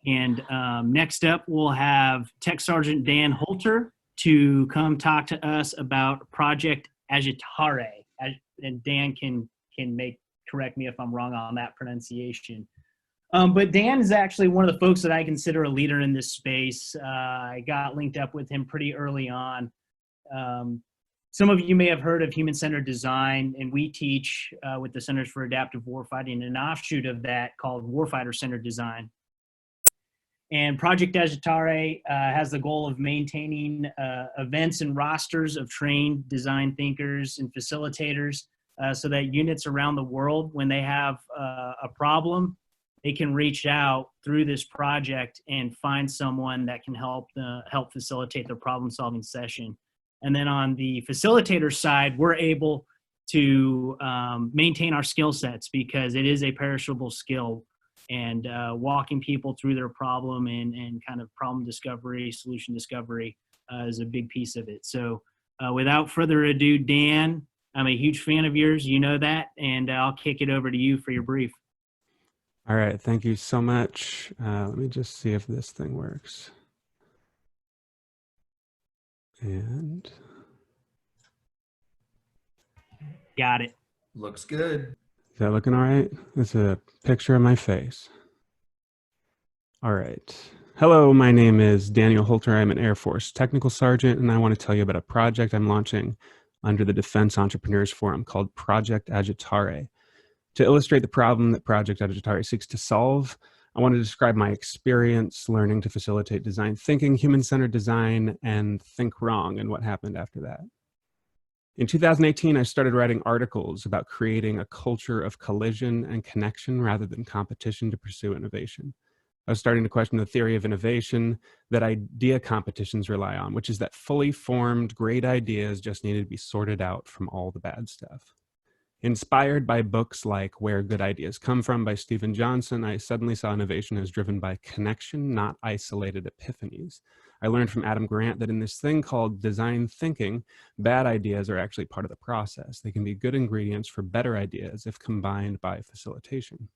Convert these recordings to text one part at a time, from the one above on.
And next up, we'll have Tech Sergeant Dan Holter to come talk to us about Project AGITARE. And Dan can correct me if I'm wrong on that pronunciation. But Dan is actually one of the folks that I consider a leader in this space. I got linked up with him pretty early on. Some of you may have heard of human-centered design, and we teach with the Centers for Adaptive Warfighting an offshoot of that called Warfighter-centered design. And Project AGITARE has the goal of maintaining events and rosters of trained design thinkers and facilitators so that units around the world, when they have a problem, they can reach out through this project and find someone that can help facilitate their problem-solving session. And then on the facilitator side, we're able to maintain our skill sets because it is a perishable skill, and walking people through their problem and kind of problem discovery, solution discovery is a big piece of it. So without further ado, Dan, I'm a huge fan of yours, you know that, and I'll kick it over to you for your brief. All right, thank you so much. Let me just see if this thing works. And got it. Looks good. Is that looking all right? That's a picture of my face. All right. Hello, my name is Daniel Holter. I'm an Air Force technical sergeant, and I want to tell you about a project I'm launching under the Defense Entrepreneurs Forum called Project AGITARE. To illustrate the problem that Project AGITARE seeks to solve, I want to describe my experience learning to facilitate design thinking, human-centered design, and think wrong, and what happened after that. In 2018, I started writing articles about creating a culture of collision and connection rather than competition to pursue innovation. I was starting to question the theory of innovation that idea competitions rely on, which is that fully formed, great ideas just needed to be sorted out from all the bad stuff. Inspired by books like Where Good Ideas Come From by Stephen Johnson, I suddenly saw innovation as driven by connection, not isolated epiphanies. I learned from Adam Grant that in this thing called design thinking, bad ideas are actually part of the process. They can be good ingredients for better ideas if combined by facilitation.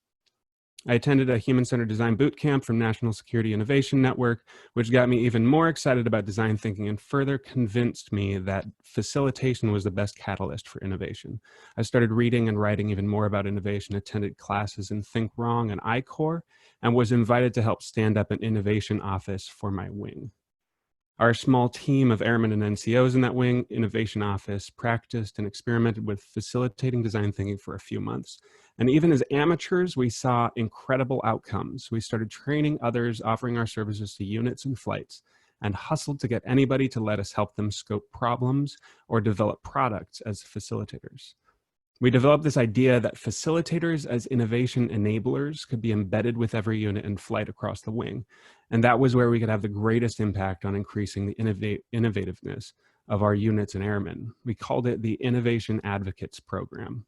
I attended a human-centered design boot camp from National Security Innovation Network, which got me even more excited about design thinking and further convinced me that facilitation was the best catalyst for innovation. I started reading and writing even more about innovation, attended classes in Think Wrong and I-Core, and was invited to help stand up an innovation office for my wing. Our small team of airmen and NCOs in that wing innovation office practiced and experimented with facilitating design thinking for a few months. And even as amateurs, we saw incredible outcomes. We started training others, offering our services to units and flights, and hustled to get anybody to let us help them scope problems or develop products as facilitators. We developed this idea that facilitators as innovation enablers could be embedded with every unit and flight across the wing. And that was where we could have the greatest impact on increasing the innovativeness of our units and airmen. We called it the Innovation Advocates Program.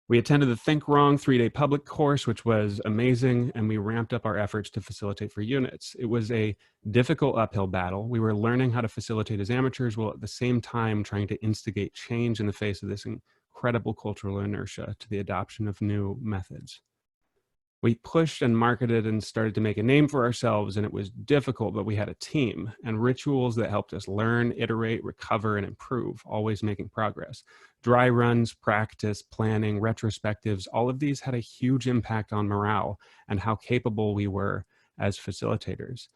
We attended the Think Wrong 3-day public course, which was amazing, and we ramped up our efforts to facilitate for units. It was a difficult uphill battle. We were learning how to facilitate as amateurs while at the same time trying to instigate change in the face of this incredible cultural inertia to the adoption of new methods. We pushed and marketed and started to make a name for ourselves, and it was difficult, but we had a team and rituals that helped us learn, iterate, recover, and improve, always making progress. Dry runs, practice, planning, retrospectives, all of these had a huge impact on morale and how capable we were as facilitators.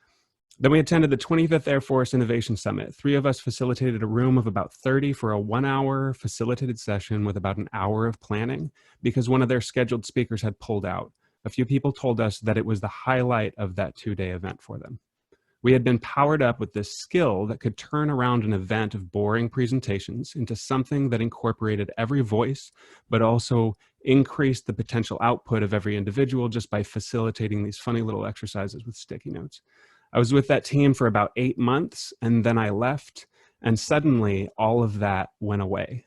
Then we attended the 25th Air Force Innovation Summit. 3 of us facilitated a room of about 30 for a 1-hour facilitated session with about an hour of planning because one of their scheduled speakers had pulled out. A few people told us that it was the highlight of that 2-day event for them. We had been powered up with this skill that could turn around an event of boring presentations into something that incorporated every voice, but also increased the potential output of every individual just by facilitating these funny little exercises with sticky notes. I was with that team for about 8 months, and then I left, and suddenly all of that went away.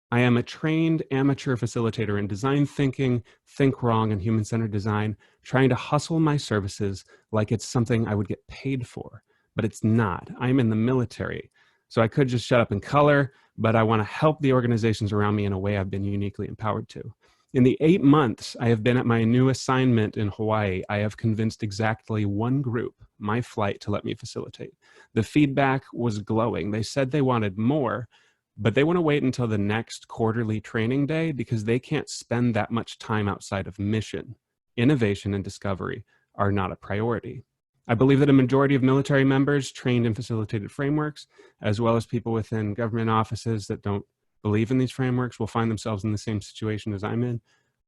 I am a trained amateur facilitator in design thinking, think wrong, and human-centered design, trying to hustle my services like it's something I would get paid for, but it's not. I'm in the military, so I could just shut up and color, but I want to help the organizations around me in a way I've been uniquely empowered to. In the 8 months I have been at my new assignment in Hawaii, I have convinced exactly one group, my flight, to let me facilitate. The feedback was glowing. They said they wanted more, but they want to wait until the next quarterly training day because they can't spend that much time outside of mission. Innovation and discovery are not a priority. I believe that a majority of military members trained in facilitated frameworks, as well as people within government offices that don't believe in these frameworks, will find themselves in the same situation as I'm in,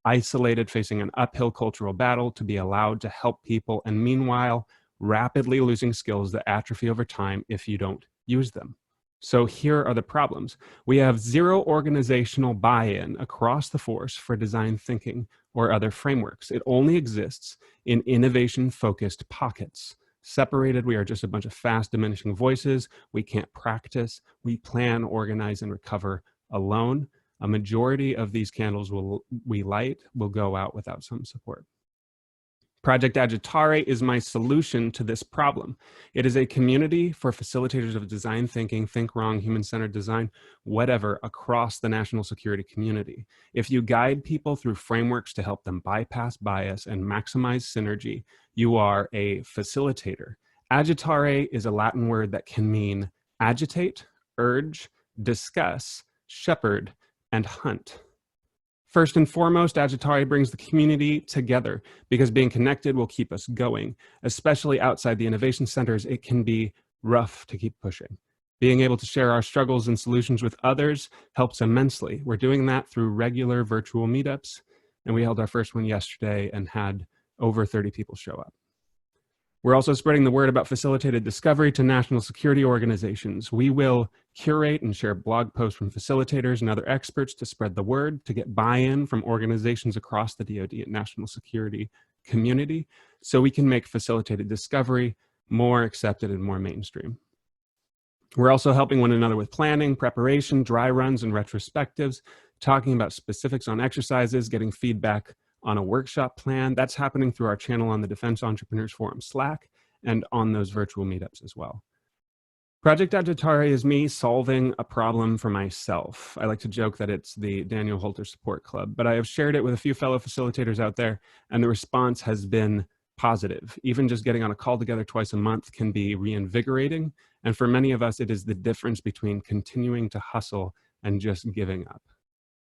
isolated, facing an uphill cultural battle to be allowed to help people, and meanwhile, rapidly losing skills that atrophy over time if you don't use them. So here are the problems. We have zero organizational buy-in across the force for design thinking or other frameworks. It only exists in innovation-focused pockets. Separated, we are just a bunch of fast diminishing voices. We can't practice. We plan, organize, and recover alone. A majority of these candles we light will go out without some support. Project AGITARE is my solution to this problem. It is a community for facilitators of design thinking, think wrong, human-centered design, whatever, across the national security community. If you guide people through frameworks to help them bypass bias and maximize synergy, you are a facilitator. AGITARE is a Latin word that can mean agitate, urge, discuss, shepherd, and hunt. First and foremost, AGITARE brings the community together because being connected will keep us going. Especially outside the innovation centers, it can be rough to keep pushing. Being able to share our struggles and solutions with others helps immensely. We're doing that through regular virtual meetups, and we held our first one yesterday and had over 30 people show up. We're also spreading the word about facilitated discovery to national security organizations. We will curate and share blog posts from facilitators and other experts to spread the word, to get buy-in from organizations across the DoD and national security community, so we can make facilitated discovery more accepted and more mainstream. We're also helping one another with planning, preparation, dry runs, and retrospectives, talking about specifics on exercises, getting feedback on a workshop plan. That's happening through our channel on the Defense Entrepreneurs Forum Slack and on those virtual meetups as well. Project AGITARE is me solving a problem for myself. I like to joke that it's the Daniel Holter Support Club, but I have shared it with a few fellow facilitators out there, and the response has been positive. Even just getting on a call together twice a month can be reinvigorating, and for many of us, it is the difference between continuing to hustle and just giving up.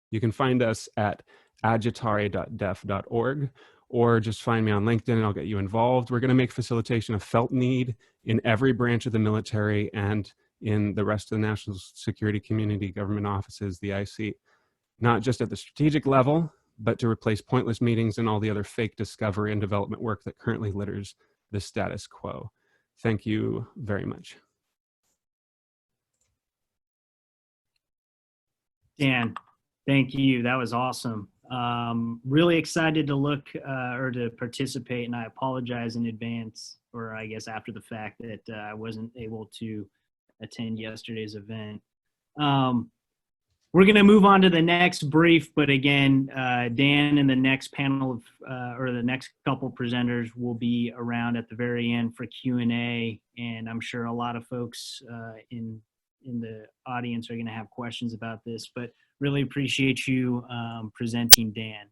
You can find us at agitare.def.org, or just find me on LinkedIn and I'll get you involved. We're going to make facilitation a felt need in every branch of the military and in the rest of the national security community, government offices, the IC, not just at the strategic level, but to replace pointless meetings and all the other fake discovery and development work that currently litters the status quo. Thank you very much. Dan, thank you. That was awesome. Really excited to look or to participate, and I apologize in advance, or I guess after the fact, that I wasn't able to attend yesterday's event. We're going to move on to the next brief, but again, Dan and the next panel of, or the next couple presenters will be around at the very end for Q&A, and I'm sure a lot of folks in the audience are going to have questions about this, but really appreciate you presenting, Dan.